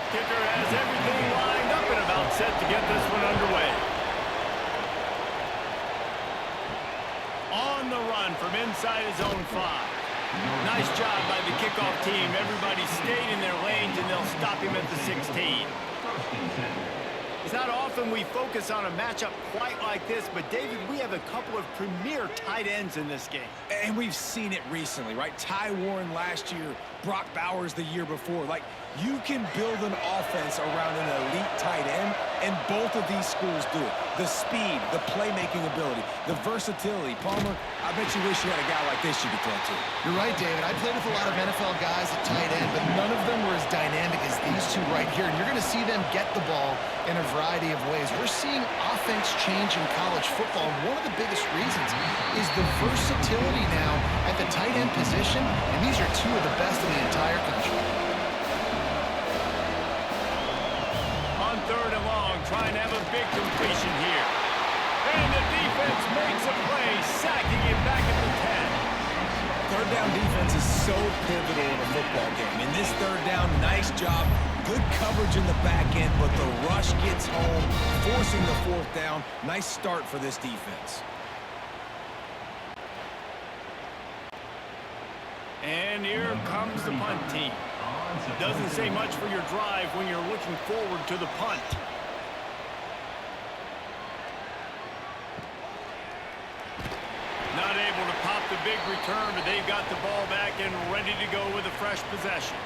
Kicker has everything lined up and about set to get this one underway. On the run from inside his own 5. Nice job by the kickoff team. Everybody stayed in their lanes, and they'll stop him at the 16. It's not often we focus on a matchup quite like this, but David, we have a couple of premier tight ends in this game. And we've seen it recently, right? Ty Warren last year, Brock Bowers the year before. Like, you can build an offense around an elite tight end, and both of these schools do it. The speed, the playmaking ability, the versatility. Palmer, I bet you wish you had a guy like this you could throw to. You're right, David. I played with a lot of NFL guys at tight end, but none of them were as dynamic as these two right here. And you're going to see them get the ball in a variety of ways. We're seeing offense change in college football, and one of the biggest reasons is the versatility now at the tight end position, and these are two of the best in the entire country. On 3rd and long, trying to have a big completion here. And the defense makes a play, sacking it back at the 10. Third down defense is so pivotal in a football game. In this third down, nice job. Good coverage in the back end, but the rush gets home, forcing the 4th down. Nice start for this defense. And here comes the punt team. Doesn't say much for your drive when you're looking forward to the punt. Not able to pop the big return, but they've got the ball back and ready to go with a fresh possession.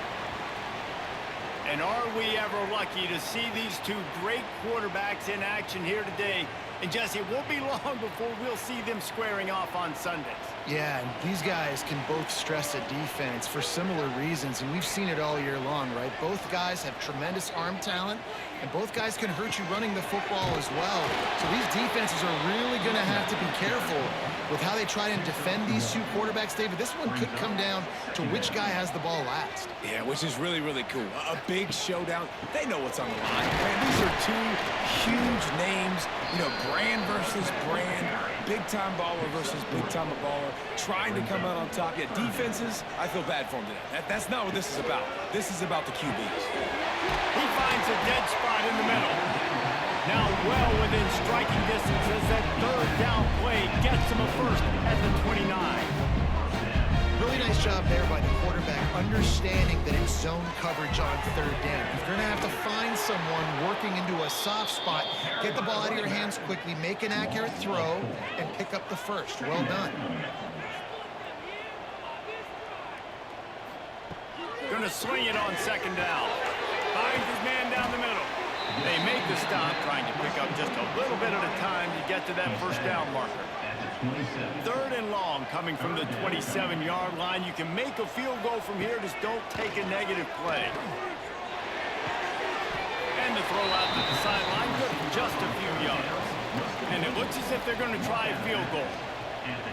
And are we ever lucky to see these two great quarterbacks in action here today? And Jesse, it won't be long before we'll see them squaring off on Sundays. Yeah, and these guys can both stress a defense for similar reasons, and we've seen it all year long, right? Both guys have tremendous arm talent, and both guys can hurt you running the football as well. So these defenses are really going to have to be careful with how they try and defend these two quarterbacks, David. This one could come down to which guy has the ball last. Yeah, which is really, really cool. A big showdown. They know what's on the line. Man, these are two huge names, you know, brand versus brand, big-time baller versus big-time baller, trying to come out on top. Yeah, defenses, I feel bad for them today. That's not what this is about. This is about the QBs. He finds a dead spot in the middle. Now well within striking distance as that 3rd down play gets him a first at the 29. Really nice job there by the quarterback, understanding that it's zone coverage on 3rd down. You're going to have to find someone working into a soft spot, get the ball out of your hands quickly, make an accurate throw, and pick up the first. Well done. Going to swing it on 2nd down. Finds his man down the middle. They make the stop, trying to pick up just a little bit at a time to get to that 1st down marker. 3rd and long coming from the 27-yard line. You can make a field goal from here, just don't take a negative play. And the throw out to the sideline, good for just a few yards. And it looks as if they're going to try a field goal.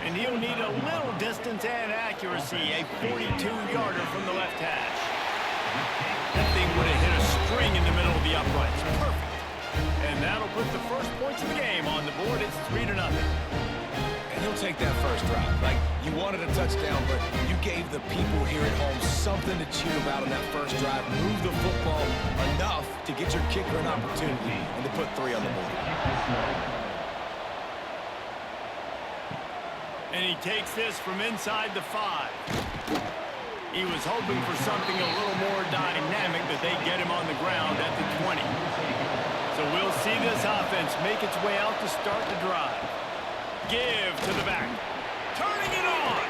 And he'll need a little distance and accuracy, a 42-yarder from the left hash. That thing would have hit a string in the middle of the uprights. Perfect. And that'll put the first points of the game on the board. It's 3-0. And he'll take that first drive. Like, you wanted a touchdown, but you gave the people here at home something to cheer about on that first drive. Move the football enough to get your kicker an opportunity and to put 3 on the board. And he takes this from inside the 5. He was hoping for something a little more dynamic, but they get him on the ground at the 20. So we'll see this offense make its way out to start the drive. Give to the back. Turning it on.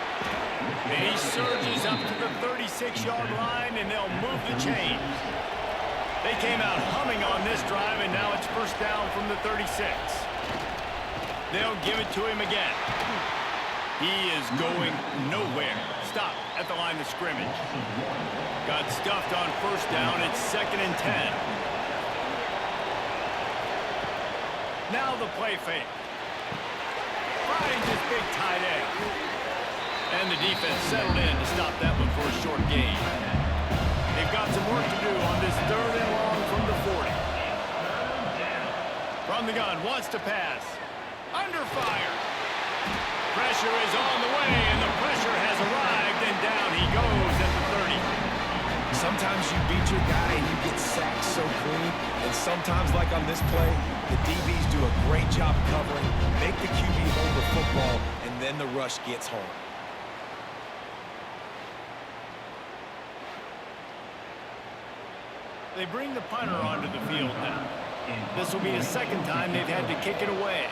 And he surges up to the 36-yard line, and they'll move the chains. They came out humming on this drive, and now it's 1st down from the 36. They'll give it to him again. He is going nowhere. Stop at the line of scrimmage. Got stuffed on 1st down. It's 2nd and 10. Now the play fake. Finds his big tight end. And the defense settled in to stop that one for a short gain. They've got some work to do on this 3rd and long from the 40. From the gun, wants to pass. Under fire. Pressure is on the way, and the pressure has arrived, and down he goes at the 30. Sometimes you beat your guy and you get sacked so clean, and sometimes, like on this play, the DBs do a great job covering, make the QB hold the football, and then the rush gets home. They bring the punter onto the field now. This will be the second time they've had to kick it away.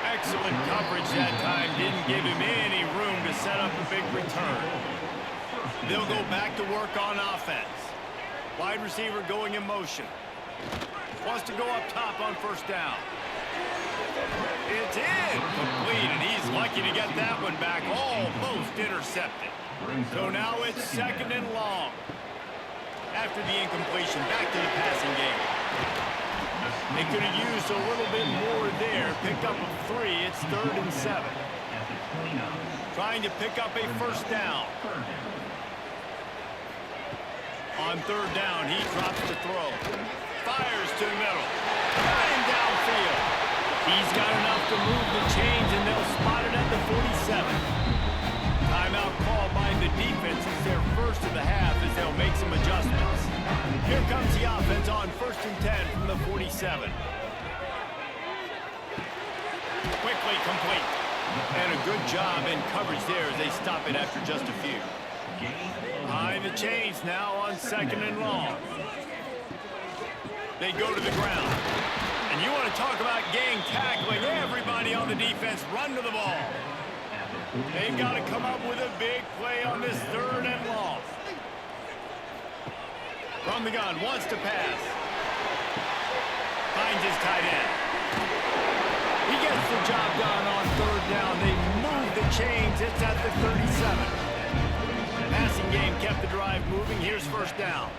Excellent coverage that time. Didn't give him any room to set up a big return. They'll go back to work on offense. Wide receiver going in motion. Wants to go up top on first down. It's incomplete, and he's lucky to get that one back. Almost intercepted. So now it's second and long. After the incompletion, back to the passing game. They could have used a little bit more there. Pick up a 3. It's 3rd and 7. Trying to pick up a first down. On 3rd down, he drops the throw. Fires to the middle. And downfield. He's got enough to move the chains, and they'll spot it at the 47. Timeout call by the defense. It's their first of the half as they'll make some adjustments. Here comes the offense on 1st and 10 from the 47. Quickly complete. And a good job in coverage there as they stop it after just a few. Behind the chains now on 2nd and long. They go to the ground. And you want to talk about gang tackling. Everybody on the defense run to the ball. They've got to come up with a big play on this 3rd and long. From the gun, wants to pass. Finds his tight end. He gets the job done on 3rd down. They move the chains. It's at the 37. Passing game kept the drive moving. Here's first down.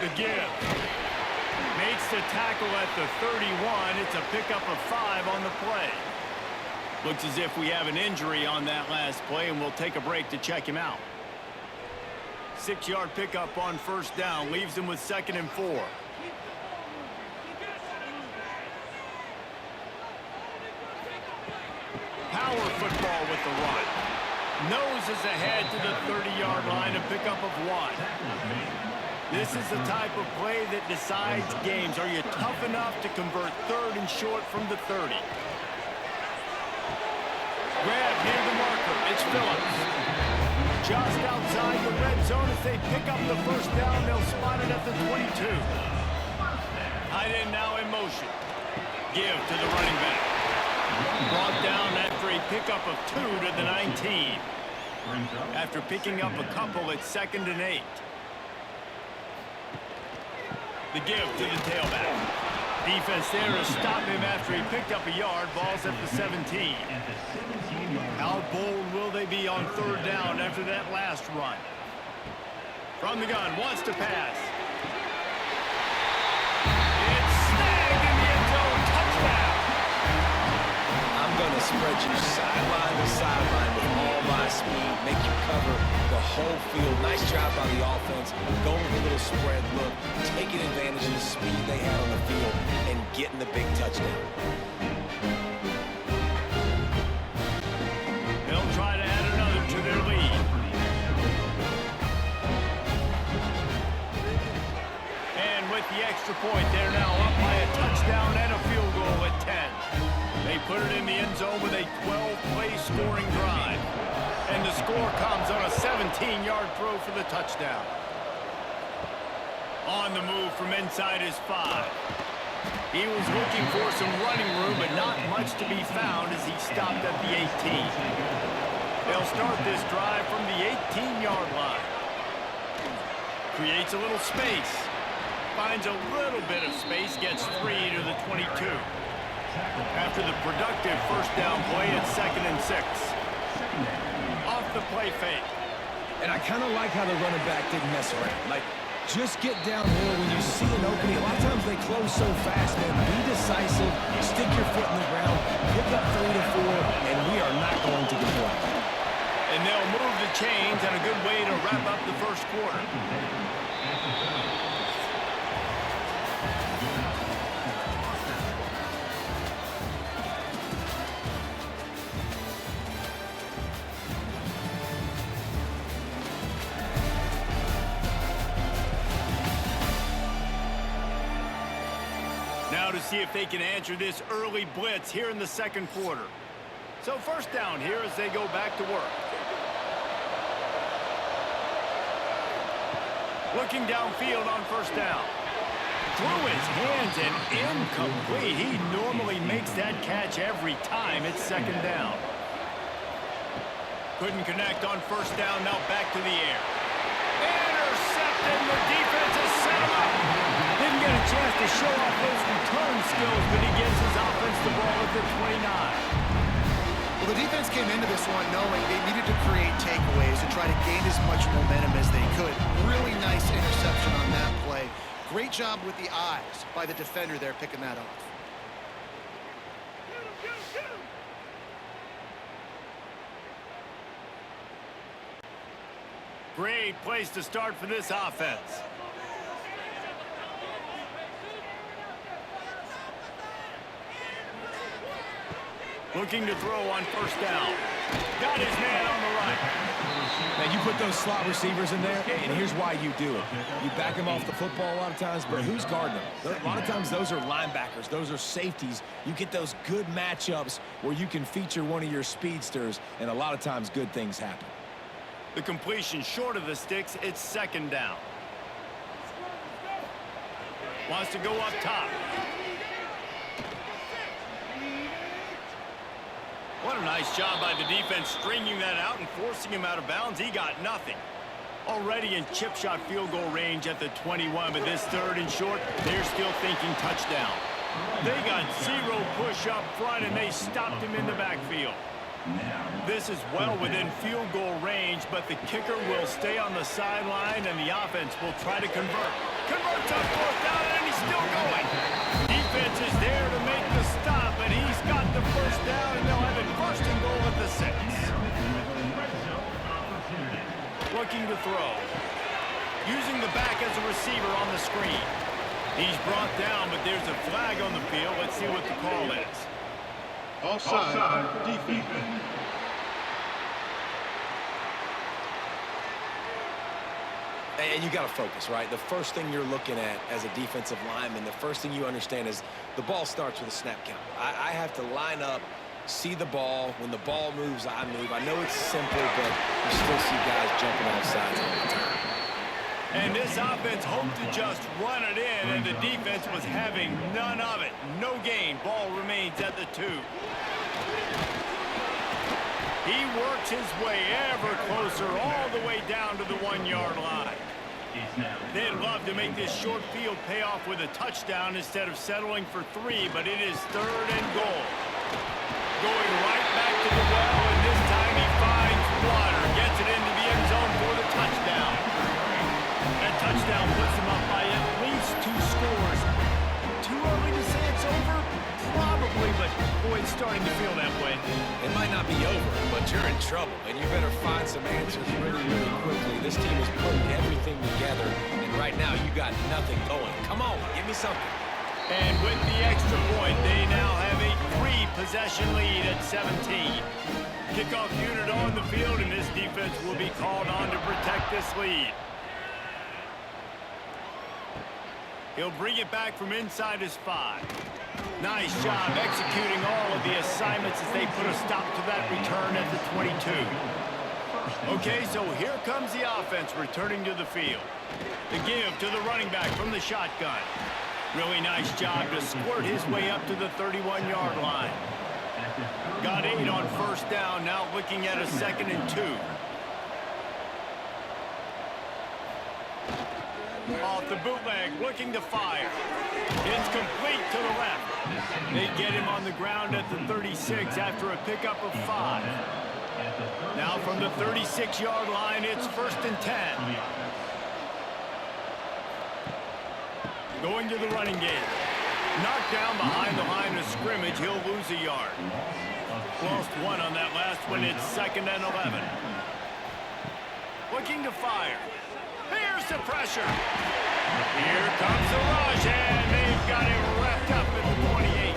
The give. Makes the tackle at the 31. It's a pickup of 5 on the play. Looks as if we have an injury on that last play, and we'll take a break to check him out. 6-yard pickup on first down. Leaves him with 2nd and 4. Power football with the run. Noses ahead to the 30-yard line, a pickup of 1. This is the type of play that decides games. Are you tough enough to convert 3rd and short from the 30? Grab near the marker. It's Phillips. Just outside the red zone as they pick up the first down. They'll spot it at the 22. Tight end now in motion. Give to the running back. Brought down after a pickup of 2 to the 19. After picking up a couple, it's 2nd and 8. The give to the tailback. Defense there to stop him after he picked up a yard. Ball's at the 17. How bold will they be on 3rd down after that last run? From the gun, wants to pass. It's snagged in the end zone. Touchdown. I'm going to spread you sideline to sideline with all my speed, make you cover the whole field. Nice job by the offense, going with a little spread look, taking advantage of the speed they had on the field, and getting the big touchdown. They'll try to add another to their lead. And with the extra point, they're now up by a touchdown and a field goal at 10. They put it in the end zone with a 12-play scoring drive. And the score comes on a 17-yard throw for the touchdown. On the move from inside his 5. He was looking for some running room, but not much to be found as he stopped at the 18. They'll start this drive from the 18-yard line. Creates a little space. Finds a little bit of space, gets 3 to the 22. After the productive first down play, it's 2nd and 6. Off the play fake. And I kind of like how the running back didn't mess around. Like, just get down more when you see an opening. A lot of times they close so fast, man. Be decisive, stick your foot in the ground, pick up 3 to 4, and we are not going to complain. And they'll move the chains, and a good way to wrap up the first quarter. Now to see if they can answer this early blitz here in the second quarter. So first down here as they go back to work. Looking downfield on first down. Through his hands and incomplete. He normally makes that catch every time. It's second down. Couldn't connect on first down. Now back to the air. Intercepted. The defense has set him up. Didn't get a chance to show off those return skills, but he gives his offense the ball at the 29. Well, the defense came into this one knowing they needed to create takeaways to try to gain as much momentum as they could. Really nice interception on that play. Great job with the eyes by the defender there picking that off. Great place to start for this offense. Looking to throw on first down. Got his man on the right. Man, you put those slot receivers in there, and here's why you do it. You back them off the football a lot of times, but who's guarding them? A lot of times those are linebackers. Those are safeties. You get those good matchups where you can feature one of your speedsters, and a lot of times good things happen. The completion short of the sticks. It's second down. Wants to go up top. What a nice job by the defense stringing that out and forcing him out of bounds. He got nothing. Already in chip shot field goal range at the 21, but this third and short, they're still thinking touchdown. They got zero push up front, and they stopped him in the backfield. This is well within field goal range, but the kicker will stay on the sideline, and the offense will try to convert. Converts on fourth down, and he's still going. Defense is there to make the stop, and he's got the first down, and they'll have it first and goal at the 6. Looking to throw. Using the back as a receiver on the screen. He's brought down, but there's a flag on the field. Let's see what the call is. Offside, defense. And you got to focus, right? The first thing you're looking at as a defensive lineman, the first thing you understand is the ball starts with a snap count. I have to line up, see the ball. When the ball moves, I move. I know it's simple, but you still see guys jumping off sides all the time. And this offense hoped to just run it in, and the defense was having none of it. No gain. Ball remains at the 2. He works his way ever closer all the way down to the 1-yard line. They'd love to make this short field pay off with a touchdown instead of settling for 3, but it is third and goal. Going right back to the well, and this time he finds water. Gets it into the end zone for the touchdown. That touchdown puts them up by at least 2 scores. Too early to say it's over? Probably, but boy, it's starting to feel that way. It might not be over, but you're in trouble, and you better find some answers really, really quickly. This team is putting everything together, and right now you got nothing going. Come on, give me something. And with the extra point, they now have a 3-possession lead at 17. Kickoff unit on the field, and this defense will be called on to protect this lead. He'll bring it back from inside his 5. Nice job executing all of the assignments as they put a stop to that return at the 22. Okay, so here comes the offense returning to the field. The give to the running back from the shotgun. Really nice job to squirt his way up to the 31-yard line. Got 8 on first down, now looking at a 2nd and 2. Off the bootleg, looking to fire. It's complete to the left. They get him on the ground at the 36 after a pickup of 5. Now from the 36-yard line, it's 1st and 10. Going to the running game. Knocked down behind the line of scrimmage, he'll lose a yard. Lost 1 on that last one, it's 2nd and 11. Looking to fire. Here's the pressure. Here comes the rush, and they've got it wrapped up at the 28.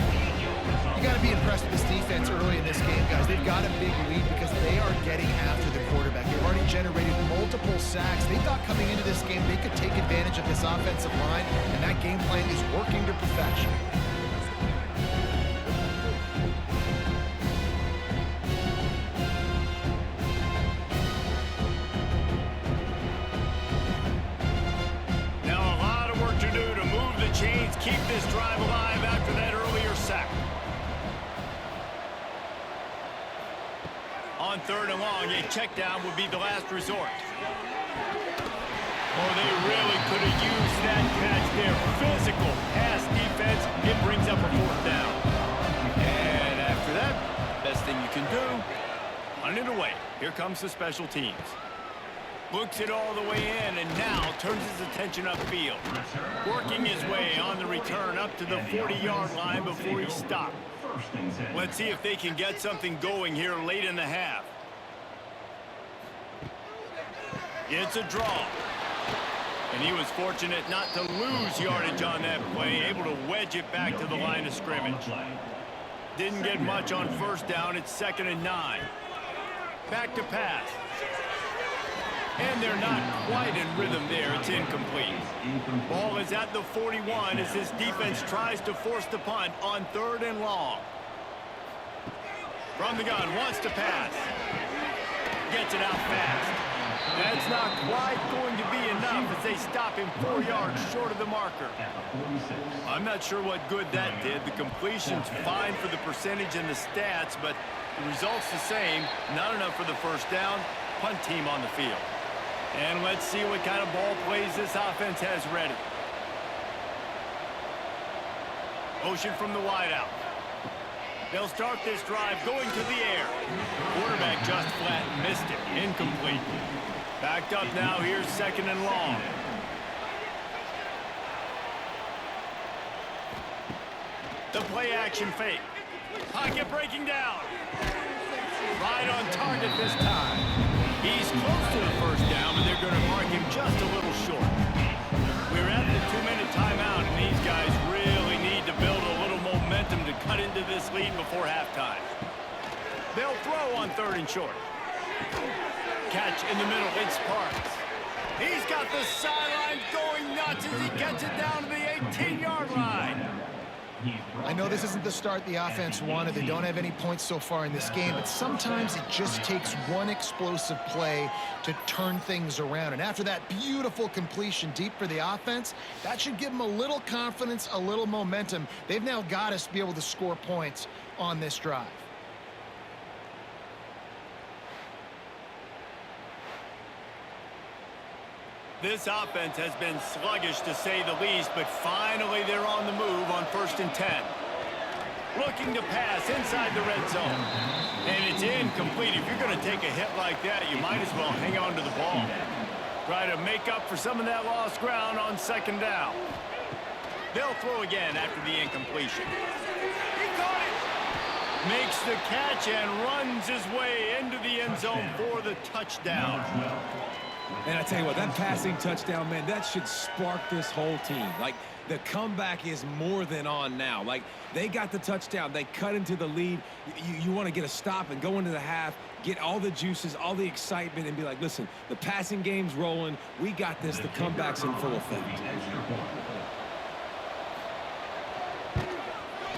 You got to be impressed with this defense early in this game, guys. They've got a big lead because they are getting after the quarterback. They've already generated multiple sacks. They thought coming into this game they could take advantage of this offensive line, and that game plan is working to perfection. Saints keep this drive alive after that earlier sack. On 3rd and long, a check down would be the last resort. Oh, they really could have used that catch there. Physical pass defense. It brings up a 4th down. And after that, best thing you can do, punt it away. Here comes the special teams. Looks it all the way in and now turns his attention upfield. Working his way on the return up to the 40-yard line before he stopped. Let's see if they can get something going here late in the half. It's a draw. And he was fortunate not to lose yardage on that play, able to wedge it back to the line of scrimmage. Didn't get much on 1st down. It's 2nd and 9. Back to pass. And they're not quite in rhythm there. It's incomplete. Ball is at the 41 as this defense tries to force the punt on 3rd and long. From the gun, wants to pass. Gets it out fast. That's not quite going to be enough as they stop him 4 yards short of the marker. I'm not sure what good that did. The completion's fine for the percentage and the stats, but the result's the same. Not enough for the 1st down. Punt team on the field. And let's see what kind of ball plays this offense has ready. Motion from the wideout. They'll start this drive going to the air. Quarterback just flat missed it. Incomplete. Backed up now. Here's 2nd and long. The play action fake. Pocket breaking down. Right on target this time. He's close to the 1st down, but they're going to mark him just a little short. We're at the 2-minute timeout, and these guys really need to build a little momentum to cut into this lead before halftime. They'll throw on 3rd and short. Catch in the middle, it's Sparks. He's got the sidelines going nuts as he gets it down to the 18-yard line. I know this isn't the start the offense wanted. They don't have any points so far in this game, but sometimes it just takes one explosive play to turn things around. And after that beautiful completion deep for the offense, that should give them a little confidence, a little momentum. They've now got us to be able to score points on this drive. This offense has been sluggish to say the least, but finally they're on the move on 1st and 10. Looking to pass inside the red zone. And it's incomplete. If you're going to take a hit like that, you might as well hang on to the ball. Try to make up for some of that lost ground on 2nd down. They'll throw again after the incompletion. He caught it! Makes the catch and runs his way into the end zone for the touchdown. And I tell you what, that passing touchdown, man, that should spark this whole team. Like, the comeback is more than on now. Like, they got the touchdown. They cut into the lead. You want to get a stop and go into the half, get all the juices, all the excitement, and be like, listen, the passing game's rolling. We got this. The comeback's in full effect.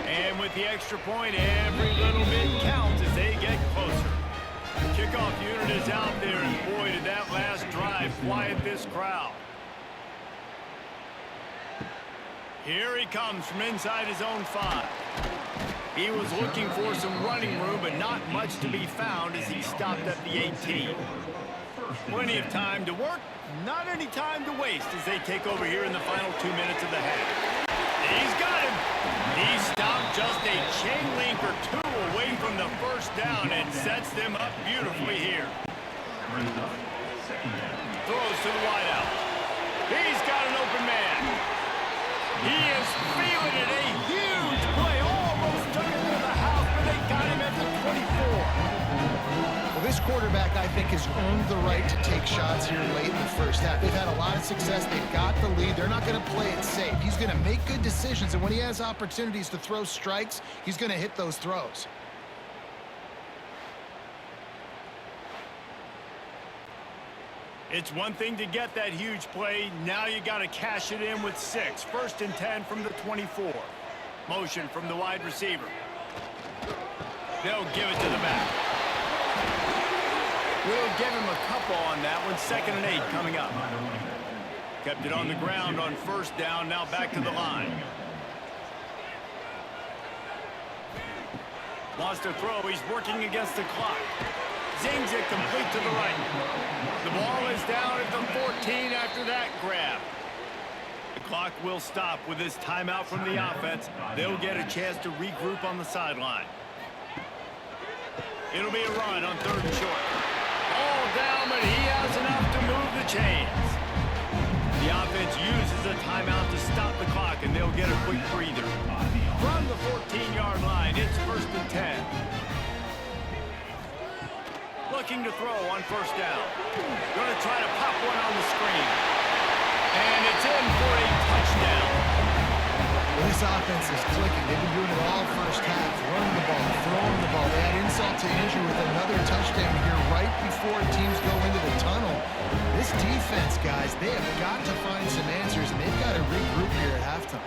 And with the extra point, every little bit counts as they get closer. Kickoff unit is out there, and boy, did that last drive quiet this crowd. Here he comes from inside his own 5. He was looking for some running room, but not much to be found as he stopped at the 18. Plenty of time to work, not any time to waste as they take over here in the final 2 minutes of the half. He's got him. He stopped just a chain link or 2 away from the 1st down and sets them up beautifully here. Throws to the wideout. He's got an open man. He is feeling it. A huge play. Almost took it to the house, but they got him at the 24. Well, this quarterback, I think, has earned the right to take shots here late in the 1st half. They've had a lot of success. They've got the lead. They're not going to play it safe. He's going to make good decisions, and when he has opportunities to throw strikes, he's going to hit those throws. It's one thing to get that huge play. Now you got to cash it in with 6. 1st and 10 from the 24. Motion from the wide receiver. They'll give it to the back. We'll give him a couple on that one. 2nd and 8 coming up. Kept it on the ground on 1st down. Now back to the line. Wants to throw. He's working against the clock. Zings it complete to the right. The ball is down at the 14 after that grab. The clock will stop with this timeout from the offense. They'll get a chance to regroup on the sideline. It'll be a run on 3rd and short. All down, but he has enough to move the chains. The offense uses a timeout to stop the clock, and they'll get a quick breather. From the 14-yard line, it's 1st and 10. Looking to throw on 1st down. Going to try to pop one on the screen. And it's in for a touchdown. Well, this offense is clicking. They've been doing it all first half, running the ball, throwing the ball. They had insult to injury with another touchdown here right before teams go into the tunnel. This defense, guys, they have got to find some answers, and they've got to regroup here at halftime.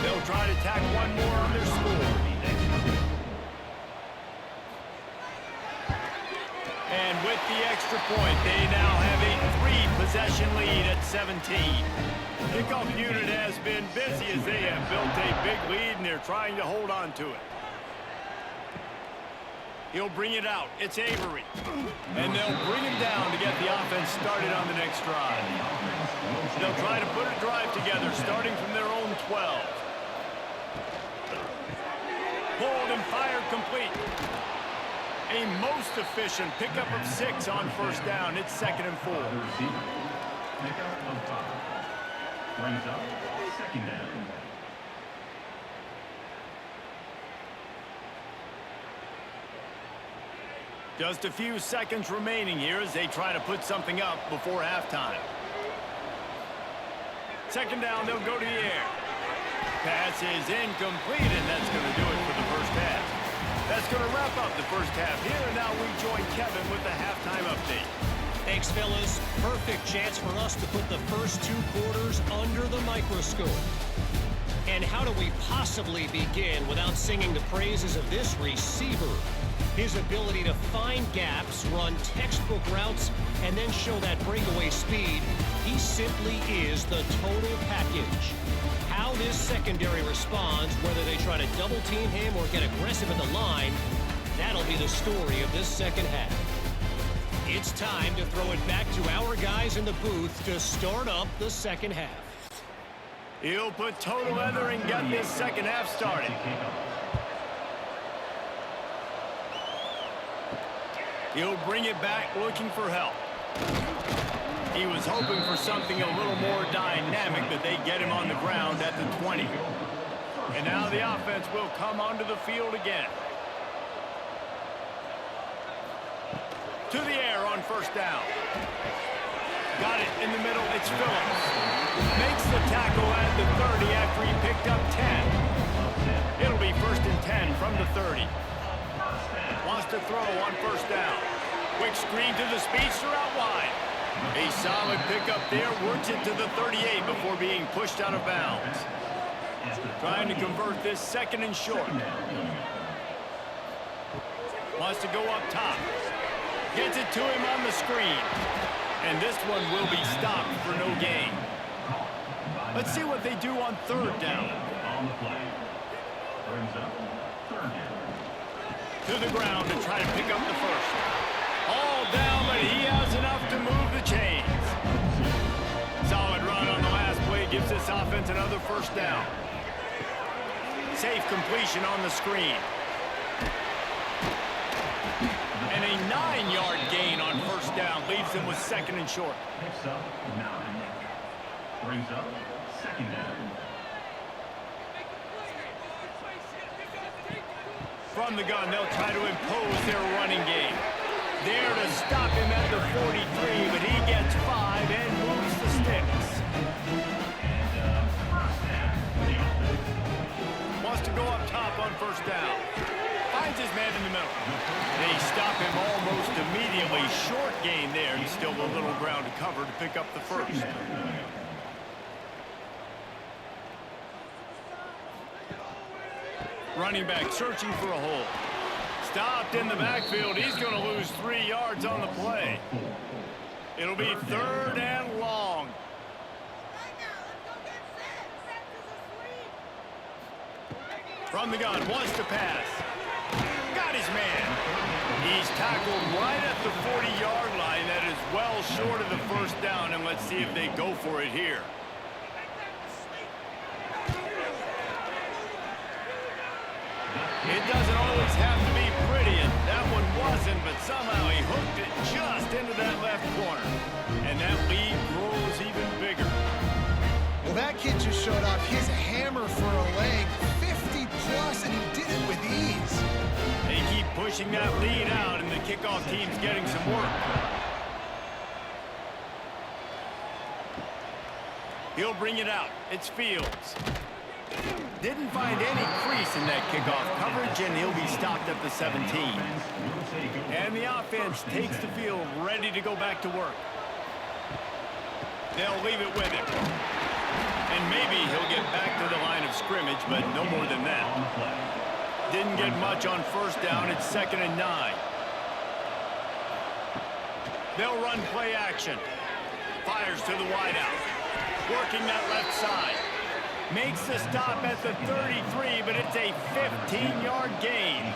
They'll try to tack one more on their score. And with the extra point, they now have a 3-possession lead at 17. Kickoff unit has been busy as they have built a big lead, and they're trying to hold on to it. He'll bring it out. It's Avery. And they'll bring him down to get the offense started on the next drive. They'll try to put a drive together, starting from their own 12. Pulled and fired complete. A most efficient pickup of 6 on 1st down. It's 2nd and 4. Pickup of 5. Brings up 2nd down. Just a few seconds remaining here as they try to put something up before halftime. 2nd down, they'll go to the air. Pass is incomplete, and that's going to do it for the first half. That's going to wrap up the first half here, and now we join Kevin with the halftime update. Thanks, fellas. Perfect chance for us to put the first 2 quarters under the microscope. And how do we possibly begin without singing the praises of this receiver? His ability to find gaps, run textbook routes, and then show that breakaway speed. He simply is the total package. How this secondary responds, whether they try to double-team him or get aggressive at the line, that'll be the story of this second half. It's time to throw it back to our guys in the booth to start up the second half. He'll put total leather and get this second half started. He'll bring it back looking for help. He was hoping for something a little more dynamic, but they get him on the ground at the 20. And now the offense will come onto the field again. To the air on 1st down. Got it in the middle. It's Phillips. Makes the tackle at the 30 after he picked up 10. It'll be 1st and 10 from the 30. Wants to throw on 1st down. Quick screen to the speedster out wide. A solid pickup there, works it to the 38 before being pushed out of bounds. Trying to convert this 2nd and short. Wants to go up top. Gets it to him on the screen. And this one will be stopped for no gain. Let's see what they do on 3rd down. On the play. Brings up 3rd down. To the ground to try to pick up the first. All down, but he has enough to move the chains. Solid run on the last play gives this offense another 1st down. Safe completion on the screen. And a 9-yard gain on 1st down leaves them with 2nd and short. Picks up 9. Brings up 2nd down. From the gun, they'll try to impose their running game. There to stop him at the 43, but he gets 5 and moves the sticks. Wants to go up top on 1st down. Finds his man in the middle. They stop him almost immediately. Short gain there, and still a little ground to cover to pick up the first. Running back searching for a hole. Stopped in the backfield. He's going to lose 3 yards on the play. It'll be 3rd and long. From the gun, wants to pass. Got his man. He's tackled right at the 40-yard line. That is well short of the first down, and let's see if they go for it here. It doesn't always have to be pretty, and that one wasn't, but somehow he hooked it just into that left corner. And that lead grows even bigger. Well, that kid just showed off his hammer for a leg, 50-plus, and he did it with ease. They keep pushing that lead out, and the kickoff team's getting some work. He'll bring it out. It's Fields. Didn't find any crease in that kickoff coverage, and he'll be stopped at the 17. And the offense takes the field, ready to go back to work. They'll leave it with him. And maybe he'll get back to the line of scrimmage, but no more than that. Didn't get much on first down. It's 2nd and 9. They'll run play action. Fires to the wideout. Working that left side. Makes the stop at the 33, but it's a 15-yard gain.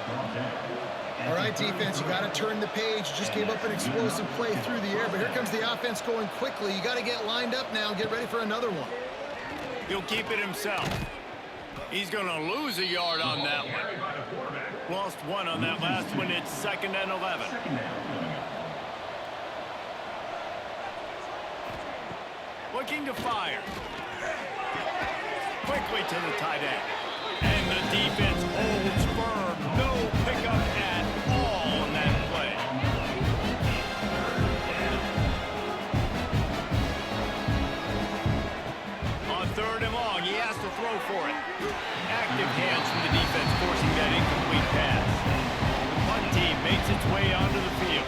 All right, defense, you got to turn the page. You just gave up an explosive play through the air, but here comes the offense going quickly. You got to get lined up now and get ready for another one. He'll keep it himself. He's going to lose a yard on that one. Lost one on that last one. It's 2nd and 11. Looking to fire. Quickly to the tight end. And the defense holds firm. No pickup at all on that play. On 3rd and long, he has to throw for it. Active hands from the defense forcing that incomplete pass. The punt team makes its way onto the field.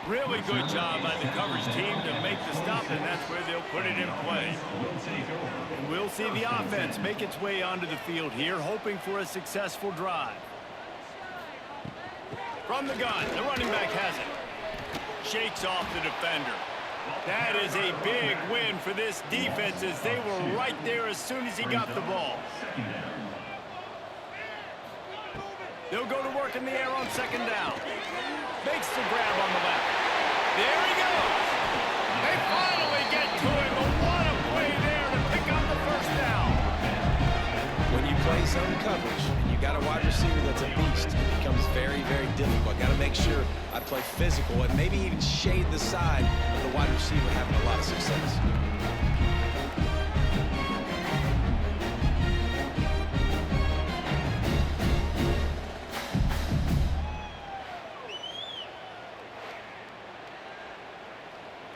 Really good job by the coverage team to make the stop, and that's where they'll put it in play. And we'll see the offense make its way onto the field here, hoping for a successful drive. From the gun, the running back has it. Shakes off the defender. That is a big win for this defense as they were right there as soon as he got the ball. They'll go to work in the air on 2nd down. Makes the grab on the left. There he goes. They finally get to him, but what a play there to pick up the first down. When you play zone coverage and you got a wide receiver that's a beast, it becomes very, very difficult. Got to make sure I play physical and maybe even shade the side of the wide receiver having a lot of success.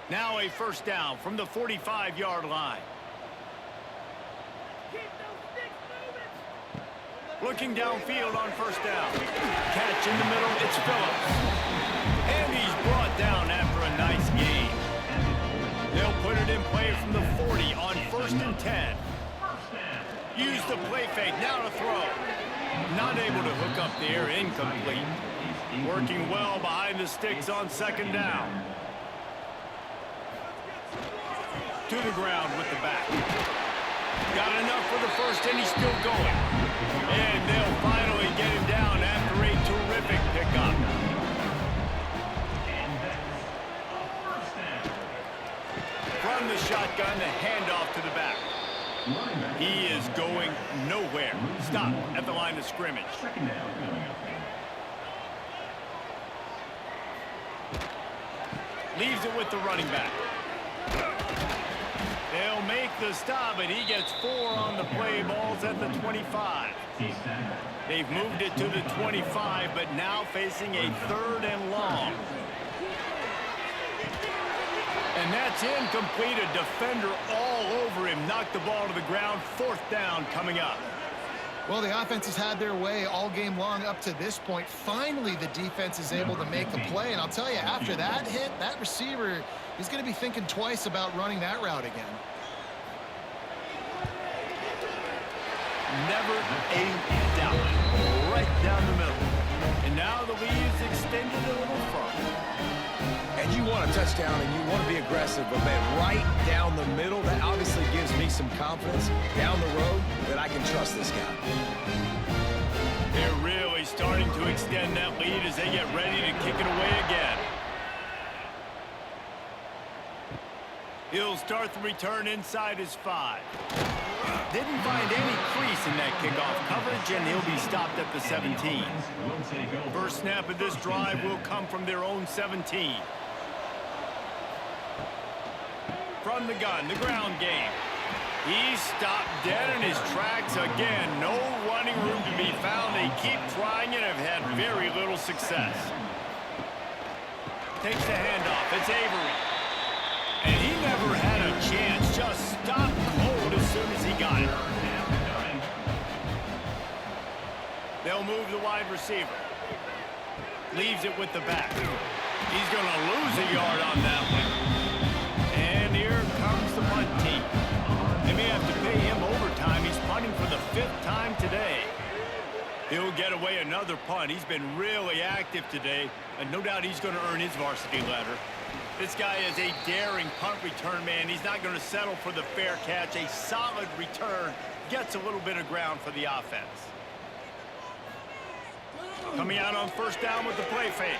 Now a first down from the 45-yard line. Looking downfield on first down. Catch in the middle, it's Phillips. And he's brought down after a nice gain. They'll put it in play from the 40 on 1st and 10. Use the play fake, now to throw. Not able to hook up the air, incomplete. Working well behind the sticks on 2nd down. To the ground with the back. Got enough for the first, and he's still going. And they'll finally get him down after a terrific pickup. From the shotgun, the handoff to the back. He is going nowhere. Stop at the line of scrimmage. Leaves it with the running back. They'll make the stop, and he gets 4 on the play balls at the 25. They've moved it to the 25, but now facing a 3rd and long. And that's incomplete. A defender all over him. Knocked the ball to the ground. 4th down coming up. Well, the offense has had their way all game long up to this point. Finally, the defense is able to make a play. And I'll tell you, after that hit, that receiver is going to be thinking twice about running that route again. Never a doubt. Right down the middle. And now the lead is extended a little further. and you want a touchdown and you want to be aggressive, but man, right down the middle, that obviously gives me some confidence down the road that I can trust this guy. They're really starting to extend that lead as they get ready to kick it away again. He'll start the return inside his 5. Didn't find any crease in that kickoff coverage, and he'll be stopped at the 17. First snap of this drive will come from their own 17. From the gun, the ground game. He's stopped dead in his tracks again. No running room to be found. They keep trying and have had very little success. Takes the handoff. It's Avery. And he never had a chance. Just stopped cold as soon as he got it. They'll move the wide receiver. Leaves it with the back. He's going to lose a yard on that one. And here comes the punt team. They may have to pay him overtime. He's punting for the 5th time today. He'll get away another punt. He's been really active today, and no doubt he's going to earn his varsity letter. This guy is a daring punt return man. He's not going to settle for the fair catch. A solid return gets a little bit of ground for the offense. Coming out on first down with the play fake.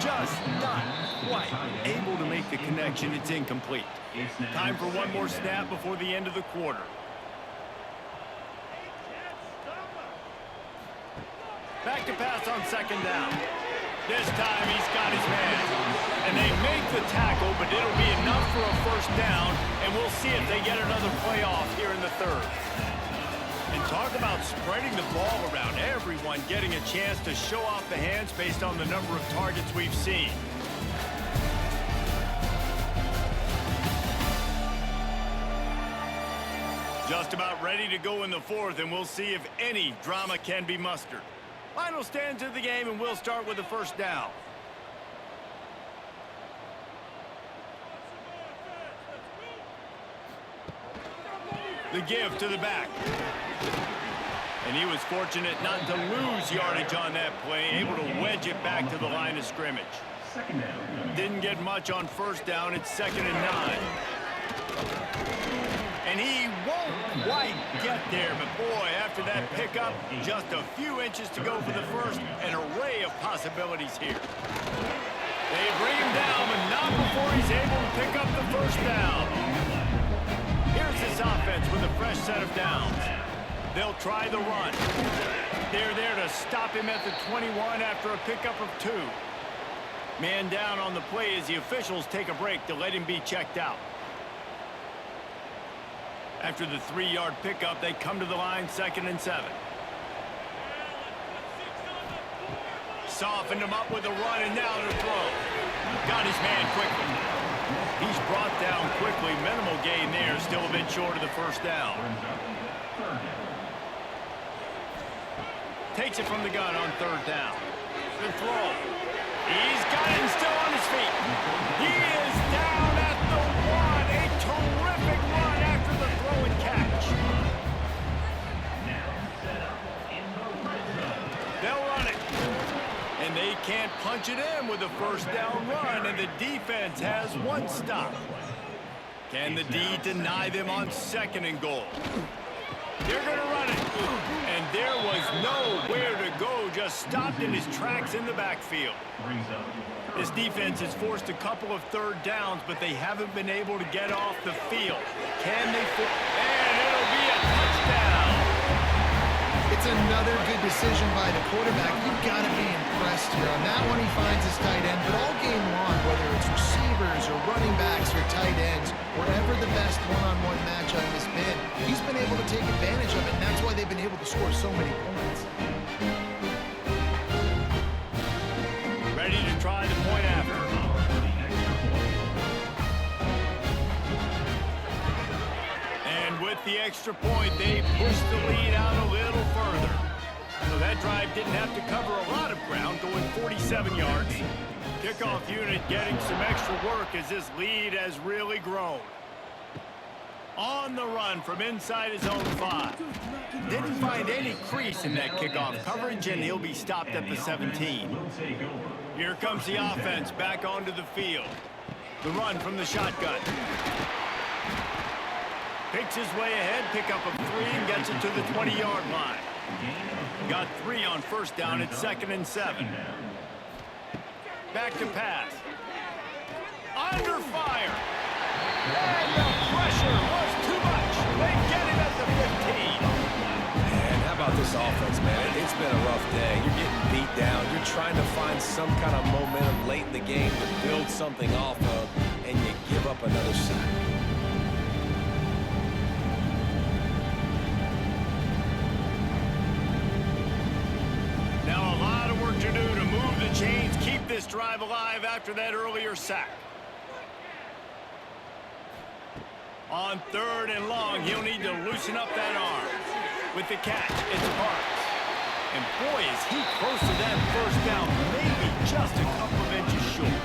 Just not quite able to make the connection. It's incomplete. Time for one more snap before the end of the quarter. Back to pass on second down. This time he's got his man. And they make the tackle, but it'll be enough for a first down, and we'll see if they get another play off here in the 3rd. And talk about spreading the ball around, everyone getting a chance to show off the hands based on the number of targets we've seen. Just about ready to go in the 4th, and we'll see if any drama can be mustered. Final stanza of the game, and we'll start with the first down. The give to the back. And he was fortunate not to lose yardage on that play, able to wedge it back to the line of scrimmage. Didn't get much on first down. It's 2nd and 9. And he won't quite get there, but boy, after that pickup, just a few inches to go for the first. An array of possibilities here. They bring him down, but not before he's able to pick up the first down. Here's this offense with a fresh set of downs. They'll try the run. They're there to stop him at the 21 after a pickup of 2. Man down on the play as the officials take a break to let him be checked out. After the 3-yard pickup, they come to the line, 2nd and 7. Softened him up with a run, and now to throw. Got his man quickly. He's brought down quickly. Minimal gain there, still a bit short of the first down. Takes it from the gun on 3rd down. The throw. He's got him still on his feet. He is down at the 1. A terrific run after the throw and catch. They'll run it. And they can't punch it in with a first down run, and the defense has 1 stop. Can the D deny them on 2nd and goal? They're going to run it. And there was nowhere to go, just stopped in his tracks in the backfield. This defense has forced a couple of 3rd downs, but they haven't been able to get off the field. Can they? And it'll be a touchdown. It's another good decision by the quarterback. You've got to be impressed here. On that one, he finds his tight end, but all game long, whether it's receivers or running backs or tight ends, wherever the best one-on-one matchup has been, he's been able to take advantage of it, and that's why they've been able to score so many points. Ready to try the point after. And with the extra point, they push the lead out a little further. So that drive didn't have to cover a lot of ground, going 47 yards. Kickoff unit getting some extra work as this lead has really grown. On the run from inside his own 5. Didn't find any crease in that kickoff coverage, and he'll be stopped at the 17. Here comes the offense back onto the field. The run from the shotgun. Picks his way ahead, pick up a 3, and gets it to the 20-yard line. Got 3 on first down at 2nd and 7. Back to pass. Under fire. And the pressure was too much. They get him at the 15. Man, how about this offense, man? It's been a rough day. You're getting beat down. You're trying to find some kind of momentum late in the game to build something off of, and you give up another sack. Now a lot of work to do to move the chains, keep this drive alive after that earlier sack. On 3rd and long, he'll need to loosen up that arm. With the catch, it's Parks. And boy, is he close to that first down, maybe just a couple of inches short.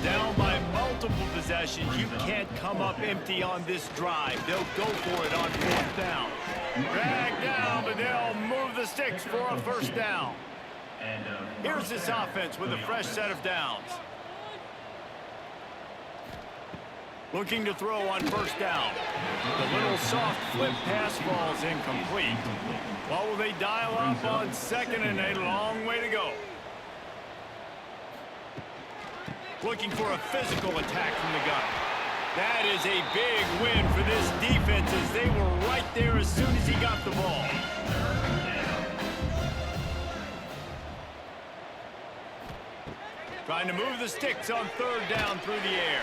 Down by multiple possessions, you can't come up empty on this drive. They'll go for it on 4th down. Drag down, but they'll move the sticks for a first down. Here's this offense with a fresh set of downs. Looking to throw on first down. The little soft flip pass falls incomplete. What will they dial up on 2nd and a long way to go? Looking for a physical attack from the gun. That is a big win for this defense as they were right there as soon as he got the ball. Trying to move the sticks on 3rd down through the air.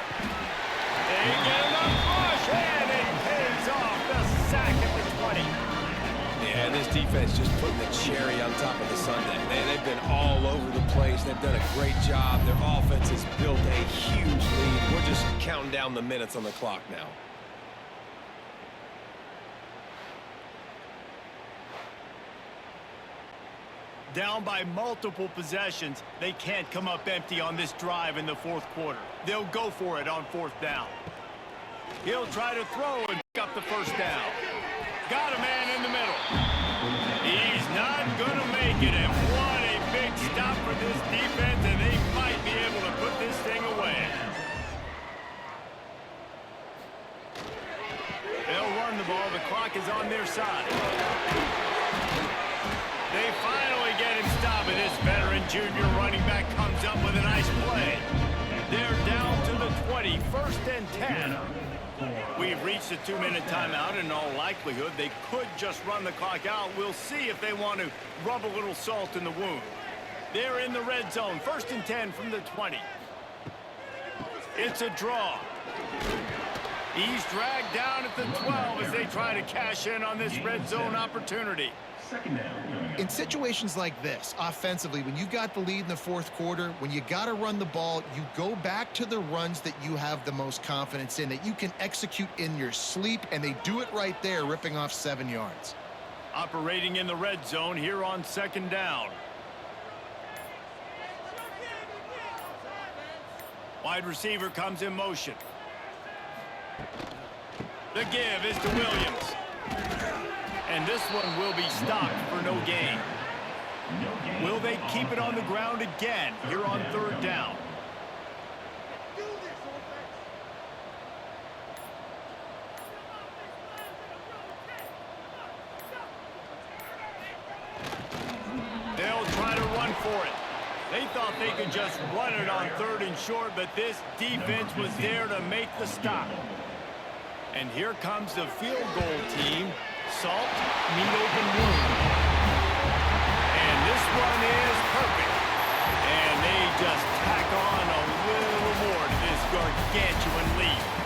They get enough push, and it pays off the sack at the 20. Yeah, this defense just putting the cherry on top of the sundae. They've been all over the place. They've done a great job. Their offense has built a huge lead. We're just counting down the minutes on the clock now. Down by multiple possessions, they can't come up empty on this drive in the 4th quarter. They'll go for it on 4th down. He'll try to throw and pick up the first down. Got a man in the middle. He's not going to make it, and what a big stop for this defense, and they might be able to put this thing away. They'll run the ball. The clock is on their side. They finally get him stopped, and this veteran junior running back comes up with a nice play. They're down to the 20, 1st and 10. We've reached a 2-minute timeout. In all likelihood, they could just run the clock out. We'll see if they want to rub a little salt in the wound. They're in the red zone, 1st and 10 from the 20. It's a draw. He's dragged down at the 12 as they try to cash in on this red zone opportunity. In situations like this, offensively, when you got the lead in the 4th quarter, when you got to run the ball, you go back to the runs that you have the most confidence in, that you can execute in your sleep, and they do it right there, ripping off 7 yards. Operating in the red zone here on 2nd down. Wide receiver comes in motion. The give is to Williams. And this one will be stopped for no gain. Will they keep it on the ground again here on 3rd down? They'll try to run for it. They thought they could just run it on 3rd and short, but this defense was there to make the stop. And here comes the field goal team. Salt, meet open wound. And this one is perfect. And they just tack on a little more to this gargantuan lead.